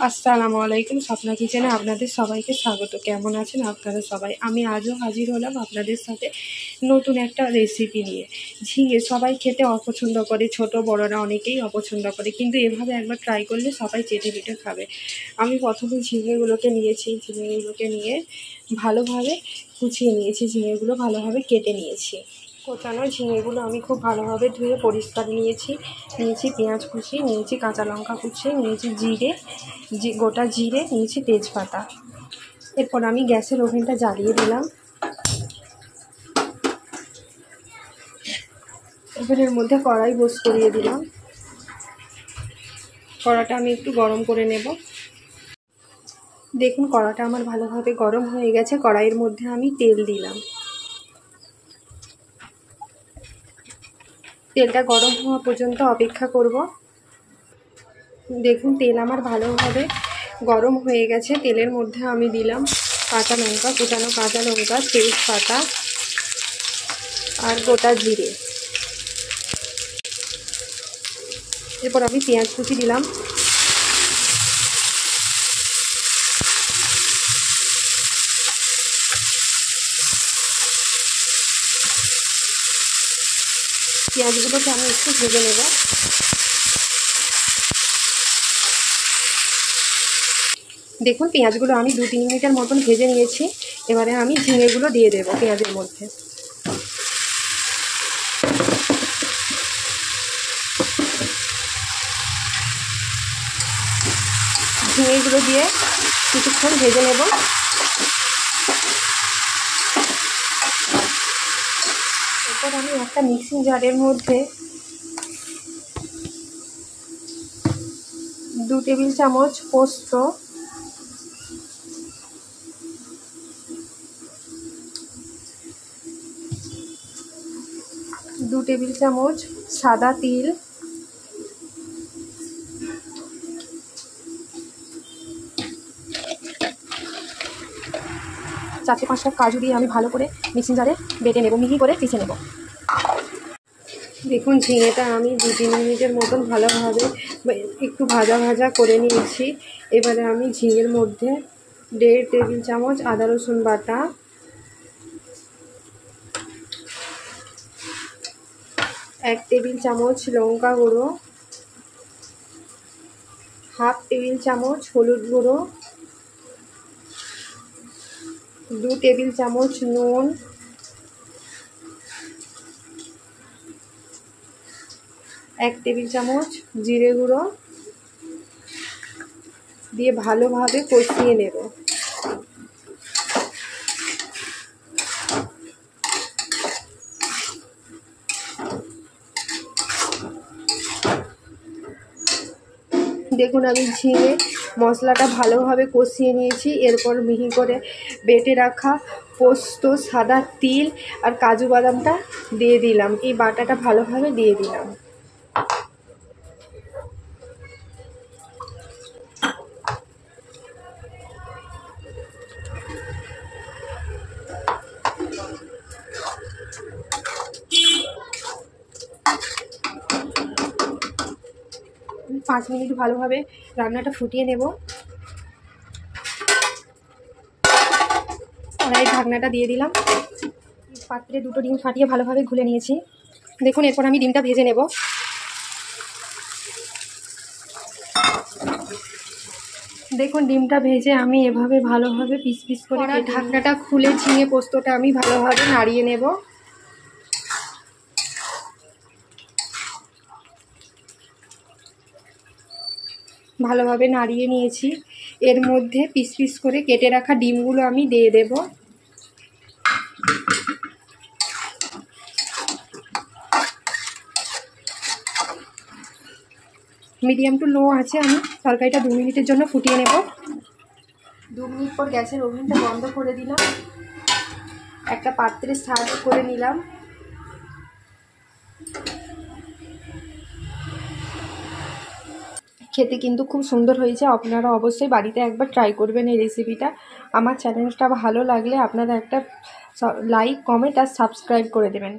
আসসালামু আলাইকুম, স্বপ্না কিচেনে আপনাদের সবাইকে স্বাগত। কেমন আছেন আপনারা সবাই? আমি আজও হাজির হলাম আপনাদের সাথে নতুন একটা রেসিপি নিয়ে। ঝিঙে সবাই খেতে অপছন্দ করে, ছোট বড়রা অনেকেই অপছন্দ করে, কিন্তু এভাবে একবার ট্রাই করলে সবাই চেটে পিটে খাবে। আমি প্রথমে ঝিঙেগুলোকে নিয়ে ভালোভাবে কুচিয়ে নিয়েছি, ঝিঙেগুলো ভালোভাবে কেটে নিয়েছি। কোচানো ঝিঙেগুলো আমি খুব ভালোভাবে ধুয়ে পরিষ্কার নিয়েছি পেঁয়াজ কুচি নিয়েছি, কাঁচা লঙ্কা কুচি নিয়েছি, গোটা জিরে নিয়েছি, তেজপাতা। এরপর আমি গ্যাসের ওভেনটা জ্বালিয়ে দিলাম। ওভেনের মধ্যে কড়াই করিয়ে দিলাম। কড়াটা আমি একটু গরম করে নেব। দেখুন কড়াটা আমার ভালোভাবে গরম হয়ে গেছে। কড়াইয়ের মধ্যে আমি তেল দিলাম। তেলটা গরম হওয়া পর্যন্ত অপেক্ষা করব। দেখুন তেল আমার ভালোভাবে গরম হয়ে গেছে। তেলের মধ্যে আমি দিলাম কাঁচা লঙ্কা, কুচানো কাঁচা লঙ্কা, তেজপাতা আর গোটা জিরে। এরপর আমি পেঁয়াজ কুচি দিলাম। পেঁয়াজগুলোকে আমি একটু ভেজে নেব। দেখুন পেঁয়াজগুলো আমি 2-3 মিনিটের মতন ভেজে নিয়েছি। এবারে আমি ঝিঙেগুলো দিয়ে দেবো পেঁয়াজের মধ্যে। ঝিঙেগুলো দিয়ে কিছুক্ষণ ভেজে নেব। এরপর আমি একটা মিক্সিং জারের মধ্যে 2 টেবিল চামচ পোস্ত, 2 টেবিল চামচ সাদা তিল, 4-5টা কাজু দিয়ে আমি ভালো করে মিক্সিং জারে বেটে নেব, মিহি করে পিষে নেব। দেখুন ঝিঙেটা আমি 2-3 মিনিটের মতন ভালোভাবে একটু ভাজা করে নিয়েছি। এবারে আমি ঝিঙের মধ্যে 1.5 টেবিল চামচ আদা রসুন বাটা, 1 টেবিল চামচ লঙ্কা গুঁড়ো, 1/2 টেবিল চামচ হলুদ গুঁড়ো, 2 টেবিল চামচ নুন, 1 টেবিল চামচ জিরে গুঁড়ো দিয়ে ভালোভাবে কষিয়ে নেব। দেখুন আমি ঝিঙে মশলাটা ভালোভাবে কষিয়ে নিয়েছি। এরপর মিহি করে বেটে রাখা পোস্ত, সাদা তিল আর কাজু বাদামটা দিয়ে দিলাম। এই বাটাটা ভালোভাবে দিয়ে দিলাম। আমি 5 মিনিট ভালোভাবে রান্নাটা ফুটিয়ে নেব। কড়াইয়ের ঢাকনাটা দিয়ে দিলাম। পাত্রে 2টো ডিম ফাটিয়ে ভালোভাবে গুলে নিয়েছি। দেখুন এরপর আমি ডিমটা ভেজে নেব। দেখুন ডিমটা ভেজে আমি এভাবে ভালোভাবে পিস করে ঢাকনাটা খুলে ঝিঙে পোস্তটা আমি ভালোভাবে নাড়িয়ে নেব। ভালোভাবে নাড়িয়ে নিয়েছি। এর মধ্যে পিস করে কেটে রাখা ডিমগুলো আমি দিয়ে দেব। মিডিয়াম টু লো আছে আমি তরকারিটা 2 মিনিটের জন্য ফুটিয়ে নেব। 2 মিনিট পর গ্যাসের ওভেনটা বন্ধ করে দিলাম। একটা পাত্রে সার্ভ করে নিলাম। খেতে কিন্তু খুব সুন্দর হয়েছে। আপনারা অবশ্যই বাড়িতে একবার ট্রাই করবেন এই রেসিপিটা। আমার চ্যানেলটা ভালো লাগলে আপনারা একটা লাইক, কমেন্ট আর সাবস্ক্রাইব করে দেবেন।